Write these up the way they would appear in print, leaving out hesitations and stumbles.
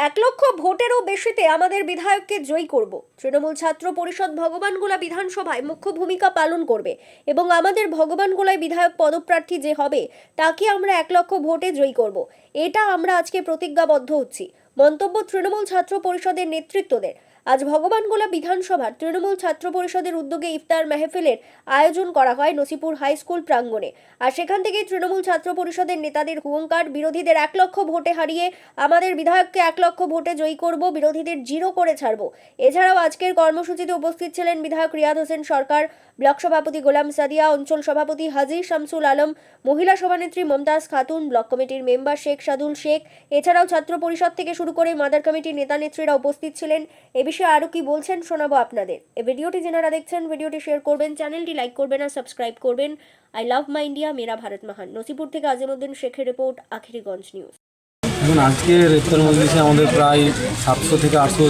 1 লক্ষ ভোটেরও বেশিতে আমাদের বিধায়ককে জয়ী করব। তৃণমূল ছাত্র পরিষদ ভগবানগোলা বিধানসভায় মুখ্য ভূমিকা পালন করবে এবং আমাদের ভগবানগোলায় বিধায়ক পদপ্রার্থী যে হবে তাকে আমরা 1 লক্ষ ভোটে জয়ী করব। এটা আমরা আজকে প্রতিজ্ঞাবদ্ধ হচ্ছি। মন্তব্য তৃণমূল ছাত্র পরিষদের নেতৃত্বদের। আজ ভগবানগোলা বিধানসভার তৃণমূল ছাত্র পরিষদের উদ্যোগে ইফতার মেহফিলের আয়োজন করা হয় নসিপুর হাই স্কুল প্রাঙ্গণে। আর সেখান থেকে তৃণমূল ছাত্র পরিষদের নেতাদের হুঙ্কার, বিরোধীদের 1 লক্ষ ভোটে হারিয়ে আমাদের বিধায়ককে 1 লক্ষ ভোটে জয়ী করব, বিরোধীদের জিরো করে ছাড়ব। এছাড়াও আজকের কর্মসূচিতে উপস্থিত ছিলেন বিধায়ক রিয়াদ হোসেন সরকার, ব্লক সভাপতি গোলাম সাদিয়া, অঞ্চল সভাপতি হাজী শামসুল আলম, মহিলা সভানেত্রী মমতাজ খাতুন, ব্লক কমিটির মেম্বার শেখ সাদুল শেখ। এছাড়াও ছাত্র পরিষদ থেকে শুরু করে মাদার কমিটির নেতা নেত্রীরা উপস্থিত ছিলেন। এ বিষয়ে আরও কি বলছেন শোনাবো আপনাদের। এই ভিডিওটি যারা দেখছেন ভিডিওটি শেয়ার করবেন, চ্যানেলটি লাইক করবেন আর সাবস্ক্রাইব করবেন। আই লাভ মাই ইন্ডিয়া, মেরা ভারত মহান। নসিপুর থেকে আজিমউদ্দিন শেখের রিপোর্ট, আখিরিগঞ্জ নিউজ। এখন আজকের ইফতার মজলিসে আমাদের প্রায় 700 থেকে 800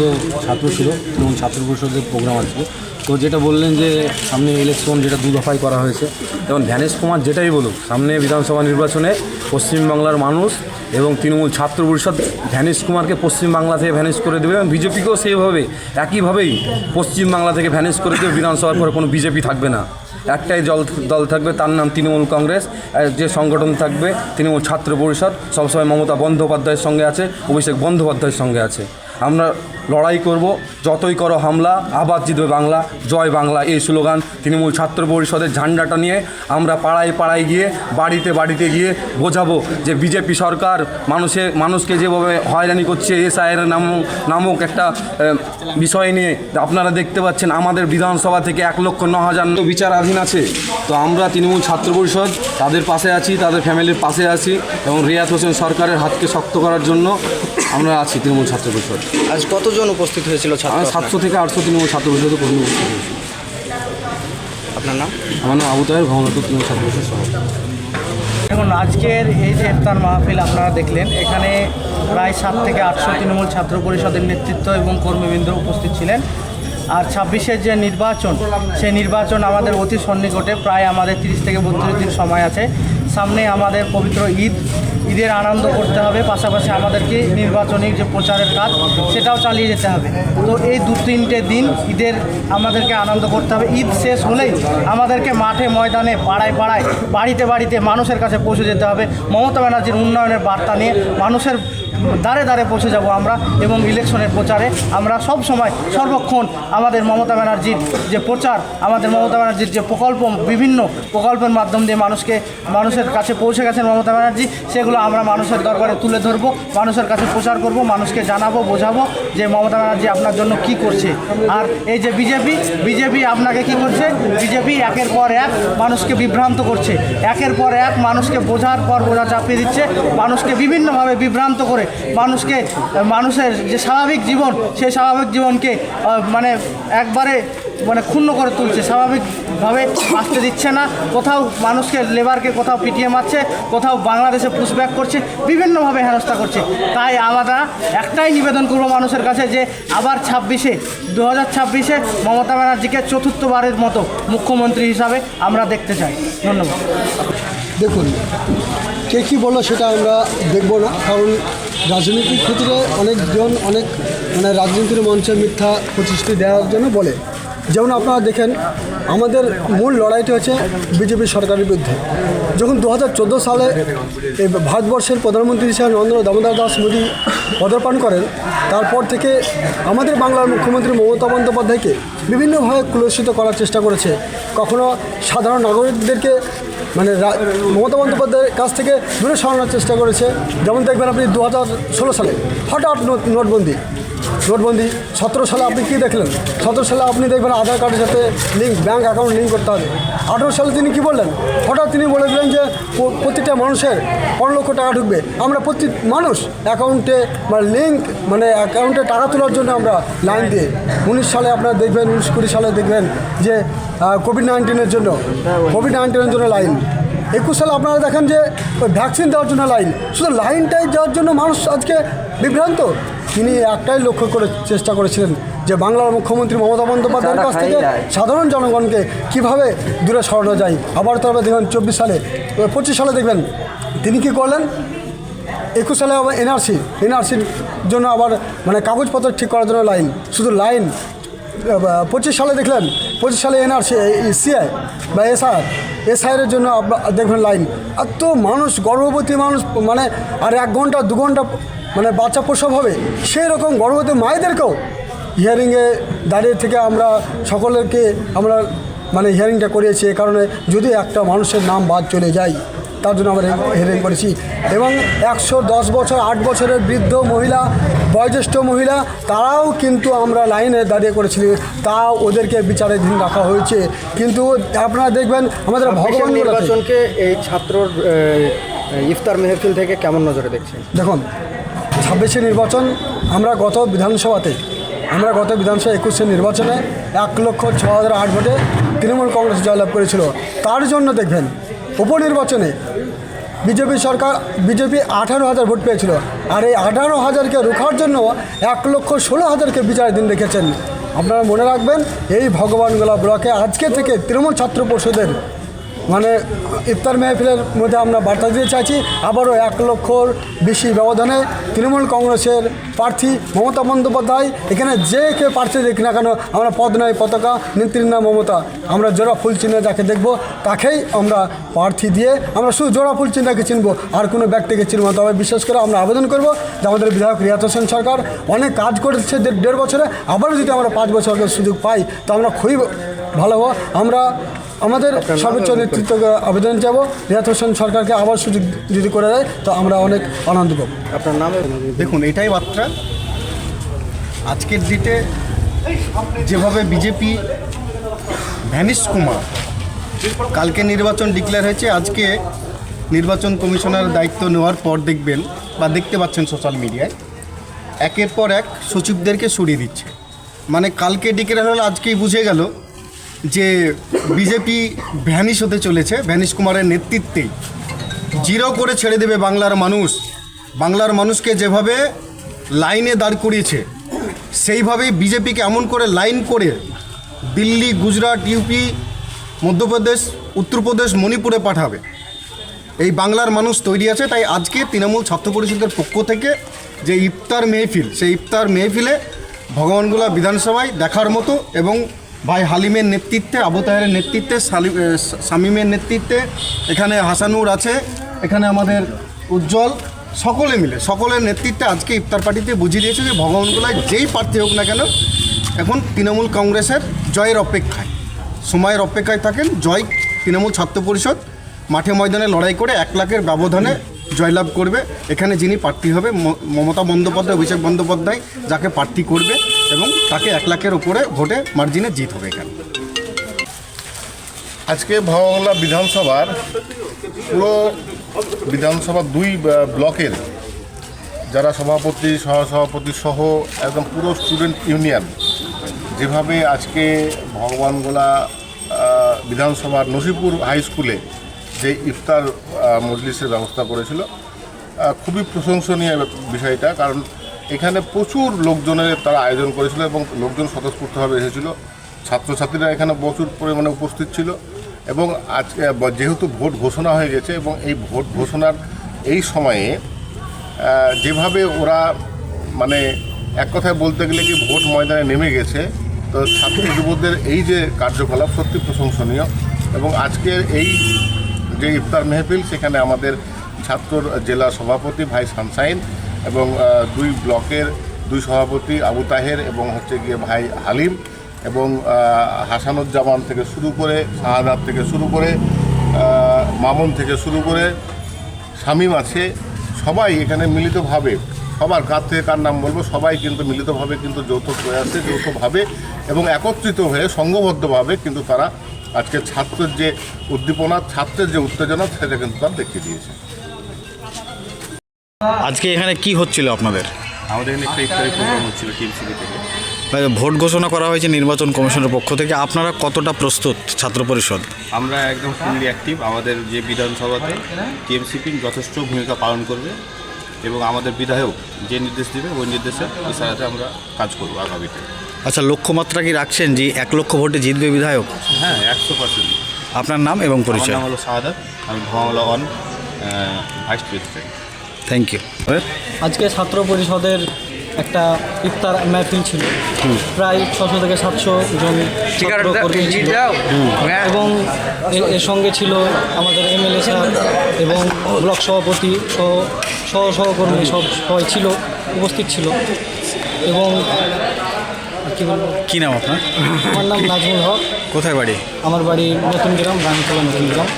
ছাত্র ছিল এবং ছাত্র পরিষদের প্রোগ্রাম আছে। তো যেটা বললেন যে সামনে ইলেকশন যেটা 2 দফায় করা হয়েছে, যেমন জ্ঞানেশ কুমার যেটাই বলুক, সামনে বিধানসভা নির্বাচনে পশ্চিমবাংলার মানুষ এবং তৃণমূল ছাত্র পরিষদ জ্ঞানেশ কুমারকে পশ্চিমবাংলা থেকে ভ্যানিশ করে দেবে এবং বিজেপিকেও সেইভাবে একইভাবেই পশ্চিমবাংলা থেকে ভ্যানিশ করে দেবে। বিধানসভার পরে কোনো বিজেপি থাকবে না, একটাই দল থাকবে, তার নাম তৃণমূল কংগ্রেস। যে সংগঠন থাকবে তৃণমূল ছাত্র পরিষদ, সবসময় মমতা বন্দ্যোপাধ্যায়ের সঙ্গে আছে, অভিষেক বন্দ্যোপাধ্যায়ের সঙ্গে আছে। আমরা লড়াই করব, যতই করো হামলা, আবার জিতবে বাংলা, জয় বাংলা এই স্লোগান তৃণমূল ছাত্র পরিষদের ঝান্ডাটা নিয়ে আমরা পাড়ায় পাড়ায় গিয়ে, বাড়িতে বাড়িতে গিয়ে বোঝাবো যে বিজেপি সরকার মানুষকে যেভাবে হয়রানি করছে, এসআইআর নামক একটা বিষয় নিয়ে আপনারা দেখতে পাচ্ছেন আমাদের বিধানসভা থেকে 1,09,000 বিচারাধীন আছে। তো আমরা তৃণমূল ছাত্র পরিষদ তাদের পাশে আছি, তাদের ফ্যামিলির পাশে আছি এবং রিয়াদ হোসেন সরকারের হাতকে শক্ত করার জন্য আমরা আছি তৃণমূল ছাত্র পরিষদ। আজ কতজন উপস্থিত হয়েছিল? 700 থেকে 800 তৃণমূল ছাত্র পরিষদের কর্মী উপস্থিত হয়েছিল। আপনার নাম? আমার নাম আবু তাহের, ভবনগর তৃণমূল ছাত্র পরিষদ সভাপতি। এখন আজকের এই যে ইফতার মাহফিল আপনারা দেখলেন, এখানে প্রায় 7 থেকে 800 তৃণমূল ছাত্র পরিষদের নেতৃত্ব এবং কর্মীবৃন্দ উপস্থিত ছিলেন। আর 26-এর যে নির্বাচন, সেই নির্বাচন আমাদের অতি সন্নিকটে, প্রায় আমাদের 30 থেকে 32 দিন সময় আছে। সামনে আমাদের পবিত্র ঈদের আনন্দ করতে হবে, পাশাপাশি আমাদেরকে নির্বাচনী যে প্রচারের কাজ সেটাও চালিয়ে যেতে হবে। তো এই 2-3টে দিন ঈদের আমাদেরকে আনন্দ করতে হবে। ঈদ শেষ হলেই আমাদেরকে মাঠে ময়দানে, পাড়ায় পাড়ায়, বাড়িতে বাড়িতে মানুষের কাছে পৌঁছে যেতে হবে। মমতা ব্যানার্জির উন্নয়নের বার্তা নিয়ে মানুষের দ্বারে দ্বারে পৌঁছে যাব আমরা এবং ইলেকশনের প্রচারে আমরা সব সময় সর্বক্ষণ আমাদের মমতা ব্যানার্জির যে প্রচার, আমাদের মমতা ব্যানার্জির যে প্রকল্প, বিভিন্ন প্রকল্পের মাধ্যম দিয়ে মানুষের কাছে পৌঁছে গেছেন মমতা ব্যানার্জি, সেগুলো আমরা মানুষের দরবারে তুলে ধরবো, মানুষের কাছে প্রচার করব, মানুষকে জানাবো, বোঝাবো যে মমতা ব্যানার্জি আপনার জন্য কি করছে। আর এই যে বিজেপি আপনাকে কি করছে? বিজেপি একের পর এক মানুষকে বিভ্রান্ত করছে, একের পর এক মানুষকে বোঝার পর বোঝা চাপিয়ে দিচ্ছে, মানুষকে বিভিন্নভাবে বিভ্রান্ত করে মানুষের যে স্বাভাবিক জীবন, সেই স্বাভাবিক জীবনকে একবারে ক্ষুণ্ণ করে তুলছে, স্বাভাবিকভাবে বাঁচতে দিচ্ছে না। কোথাও মানুষকে, লেবারকে কোথাও পিটিয়ে মারছে, কোথাও বাংলাদেশে পুশব্যাক করছে, বিভিন্নভাবে হেনস্থা করছে। তাই আমরা একটাই নিবেদন করব মানুষের কাছে যে আবার 2026-এ মমতা ব্যানার্জিকে চতুর্থবারের মতো মুখ্যমন্ত্রী হিসাবে আমরা দেখতে চাই। ধন্যবাদ। দেখুন, কে কী বললো সেটা আমরা দেখব না, কারণ রাজনৈতিক ক্ষেত্রে অনেকজন রাজনীতির মঞ্চে মিথ্যা প্রতিশ্রুতি দেওয়ার জন্য বলে। যেমন আপনারা দেখেন, আমাদের মূল লড়াইটা হচ্ছে বিজেপি সরকারের বিরুদ্ধে। যখন 2014 সালে এই ভারতবর্ষের প্রধানমন্ত্রী হিসেবে নরেন্দ্র দামোদর দাস মোদী পদার্পণ করেন, তারপর থেকে আমাদের বাংলার মুখ্যমন্ত্রী মমতা বন্দ্যোপাধ্যায়কে বিভিন্নভাবে কুলসিত করার চেষ্টা করেছে। কখনো সাধারণ নাগরিকদেরকে মমতা বন্দ্যোপাধ্যায়ের কাছ থেকে দূরে সরানোর চেষ্টা করেছে। যেমন দেখবেন আপনি 2016 সালে হঠাৎ নোটবন্দি 17 সালে আপনি কী দেখলেন? 17 সালে আপনি দেখবেন আধার কার্ডের সাথে ব্যাঙ্ক অ্যাকাউন্ট লিঙ্ক করতে হবে। 18 সালে তিনি কী বললেন? হঠাৎ তিনি বলে দিলেন যে প্রতিটা মানুষের 15 লক্ষ টাকা ঢুকবে। আমরা প্রতি মানুষ অ্যাকাউন্টে অ্যাকাউন্টে টাকা তোলার জন্য আমরা লাইন দিয়ে 19 সালে আপনারা দেখবেন, 19-20 সালে দেখবেন যে কোভিড-19-এর জন্য লাইন। 21 সালে আপনারা দেখেন যে ভ্যাকসিন দেওয়ার জন্য লাইন। শুধু লাইনটাই দেওয়ার জন্য মানুষ আজকে বিভ্রান্ত। তিনি একটাই লক্ষ্য করে চেষ্টা করেছিলেন যে বাংলার মুখ্যমন্ত্রী মমতা বন্দ্যোপাধ্যায়ের কাছ থেকে সাধারণ জনগণকে কীভাবে দূরে সরানো যায়। আবার তবে দেখবেন 25 সালে দেখবেন তিনি কী করলেন? 21 সালে আবার এনআরসির জন্য আবার মানে কাগজপত্র ঠিক করার জন্য লাইন, শুধু লাইন। 25 সালে দেখলেন, 25 সালে এনআরসি সিআই বা এসআইয়ের জন্য দেখবেন লাইন। এত মানুষ, গর্ভবতী মানুষ, মানে আর 1 ঘন্টা 2 ঘন্টা মানে বাচ্চা প্রসব হবে, সেই রকম গর্ভবতী মায়েদেরকেও হিয়ারিংয়ে দাঁড়িয়ে থেকে আমরা সকলকে আমরা মানে হিয়ারিংটা করিয়েছি। এ কারণে যদি একটা মানুষের নাম বাদ চলে যায়, তার জন্য আমরা হিয়ারিং করেছি। এবং 110 বছর 8 বছরের বৃদ্ধ মহিলা, বয়োজ্যেষ্ঠ মহিলা, তারাও কিন্তু আমরা লাইনে দাঁড়িয়ে করেছি, তা ওদেরকে বিচারাধীন রাখা হয়েছে। কিন্তু আপনারা দেখবেন আমাদের ভগবান নির্বাচনকে এই ছাত্রর ইফতার মেহফিল থেকে কেমন নজরে দেখছেন? দেখুন, 26 নির্বাচন আমরা গত বিধানসভা 21 নির্বাচনে 1,06,008 ভোটে তৃণমূল কংগ্রেস জয়লাভ করেছিল। তার জন্য দেখবেন উপনির্বাচনে বিজেপি 18,000 ভোট পেয়েছিল, আর এই 18,000কে রোখার জন্য 1,16,000কে বিচারাধীন রেখেছেন। আপনারা মনে রাখবেন, এই ভগবানগোলা ব্লকে আজকে থেকে তৃণমূল ছাত্র পরিষদের মানে ইফতার মেহফিলের মধ্যে আমরা বার্তা দিতে চাইছি, আবারও 1 লক্ষর বেশি ব্যবধানে তৃণমূল কংগ্রেসের প্রার্থী মমতা বন্দ্যোপাধ্যায়, এখানে যে কে প্রার্থী দেখি না কেন, আমরা পদ নয় পতাকা, নেত্রীর নাম মমতা, আমরা জোড়া ফুল চিহ্নে যাকে দেখব তাকেই আমরা প্রার্থী দিয়ে আমরা শুধু জোড়া ফুল চিহ্নকে চিনব, আর কোনো ব্যক্তিকে চিনব। তবে বিশেষ করে আমরা আবেদন করব যে আমাদের বিধায়ক রিয়াত হোসেন সরকার অনেক কাজ করেছে 1.5 বছরে, আবারও যদি আমরা 5 বছরের সুযোগ পাই তো আমরা খুবই ভালো হবো। আমরা আমাদের সর্বোচ্চ নেতৃত্বকে আবেদন যাব, রিয়াত হোসেন সরকারকে আবার সুযোগ যদি করে দেয় তো আমরা অনেক আনন্দ পাব। আপনার নাম? দেখুন, এটাই বার্তা। আজকের ডেটে যেভাবে বিজেপি ভ্যানিশ কুমার, কালকে নির্বাচন ডিক্লেয়ার হয়েছে, আজকে নির্বাচন কমিশনার দায়িত্ব নেওয়ার পর দেখবেন বা দেখতে পাচ্ছেন সোশ্যাল মিডিয়ায় একের পর এক সচিবদেরকে সরিয়ে দিচ্ছে। মানে কালকে ডিক্লেয়ার হলো, আজকেই বুঝে গেল যে বিজেপি ভ্যানিশ হতে চলেছে। ভ্যানিশ কুমারের নেতৃত্বেই জিরো করে ছেড়ে দেবে বাংলার মানুষ। বাংলার মানুষকে যেভাবে লাইনে দাঁড় করিয়েছে, সেইভাবেই বিজেপিকে এমন করে লাইন করে দিল্লি, গুজরাট, ইউপি, মধ্যপ্রদেশ, উত্তরপ্রদেশ, মণিপুরে পাঠাবে। এই বাংলার মানুষ তৈরি আছে। তাই আজকে তৃণমূল ছাত্র পরিষদের পক্ষ থেকে যে ইফতার মেহফিল, সেই ইফতার মেহফিলে ভগবানগোলা বিধানসভায় দেখার মতো, এবং ভাই হালিমের নেতৃত্বে, আবু তাহেরের নেতৃত্বে, শামীমের নেতৃত্বে, এখানে হাসানুর আছে, এখানে আমাদের উজ্জ্বল, সকলে মিলে সকলের নেতৃত্বে আজকে ইফতার পার্টিতে বুঝিয়ে দিয়েছে যে ভগবানগোলায় যেই প্রার্থী হোক না কেন, এখন তৃণমূল কংগ্রেসের জয়ের অপেক্ষায়, সময়ের অপেক্ষায় থাকেন। জয় তৃণমূল ছাত্র পরিষদ মাঠে ময়দানে লড়াই করে 1 লাখের ব্যবধানে জয়লাভ করবে। এখানে যিনি প্রার্থী হবে, মমতা বন্দ্যোপাধ্যায়, অভিষেক বন্দ্যোপাধ্যায় যাকে প্রার্থী করবে, এবং তাকে 1 লাখের উপরে ভোটে মার্জিনে জিত হবে এখানে। আজকে ভগবানগোলা বিধানসভার পুরো বিধানসভা 2 ব্লকের যারা সভাপতি, সহসভাপতি সহ একদম পুরো স্টুডেন্ট ইউনিয়ন যেভাবে আজকে ভগবানগোলা বিধানসভার নসিপুর হাই স্কুলে যে ইফতার মজলিসের ব্যবস্থা করেছিল, খুবই প্রশংসনীয় বিষয়টা। কারণ এখানে প্রচুর লোকজনের তারা আয়োজন করেছিল এবং লোকজন স্বতঃস্ফূর্তভাবে এসেছিল। ছাত্রছাত্রীরা এখানে প্রচুর পরিমাণে উপস্থিত ছিল। এবং আজকে যেহেতু ভোট ঘোষণা হয়ে গেছে, এবং এই ভোট ঘোষণার এই সময়ে যেভাবে ওরা মানে এক কথায় বলতে গেলে কি ভোট ময়দানে নেমে গেছে, তো ছাত্র যুবকদের এই যে কার্যকলাপ সত্যি প্রশংসনীয়। এবং আজকের এই যে ইফতার মেহফিল, সেখানে আমাদের ছাত্র জেলা সভাপতি ভাই সানশাইন এবং 2 ব্লকের 2 সভাপতি আবু তাহের এবং হচ্ছে গিয়ে ভাই হালিম এবং হাসানুজ্জামান থেকে শুরু করে, শাহাদাত থেকে শুরু করে, মামুন থেকে শুরু করে, শামীম আছে, সবাই এখানে মিলিতভাবে, সবার কার থেকে কার নাম বলবো, সবাই কিন্তু মিলিতভাবে কিন্তু যৌথ প্রয়াসে, যৌথভাবে এবং একত্রিত হয়ে সংঘবদ্ধভাবে কিন্তু তারা আজকে ছাত্রের যে উদ্দীপনা, ছাত্রের যে উত্তেজনা, সেটা কিন্তু তারা দেখিয়ে দিয়েছে। আজকে এখানে কি হচ্ছিল আপনাদের? আমাদের এখানে একটা ইফতারি প্রোগ্রাম হচ্ছিল টিএমসিপি থেকে। ভোট ঘোষণা করা হয়েছে নির্বাচন কমিশনের পক্ষ থেকে, আপনারা কতটা প্রস্তুত ছাত্র পরিষদ? আমরা একদম ফুললি অ্যাক্টিভ। আমাদের যে বিধানসভাতে টিএমসিপি যথেষ্ট ভূমিকা পালন করবে, এবং আমাদের বিধায়ক যে নির্দেশ দেবে ওই নির্দেশের ইশারাতে আমরা কাজ করবো আগামীতে। আচ্ছা, লক্ষ্যমাত্রা কি রাখছেন যে 1 লক্ষ ভোটে জিতবে বিধায়ক? হ্যাঁ, 100%। আপনার নাম এবং আমার পরিচয়? নাম হলো শাহাদাত, আমি Bhagwangola 1 vice president. Thank you. আজকে ছাত্র পরিষদের একটা ইফতার মেহফিল ছিল, প্রায় 600 থেকে 700 জন ছাত্র কর্মী ছিল এবং এর সঙ্গে ছিল আমাদের এমএলএ স্যার এবং ব্লক সভাপতি সহকর্মী সবাই ছিল, উপস্থিত ছিল। এবং কী বলবো, কী নাম আপনার? আমার নাম নাজমুল হক, কোথায় বাড়ি? আমার বাড়ি নতুন গ্রাম, রানীতলা নতুন গ্রাম।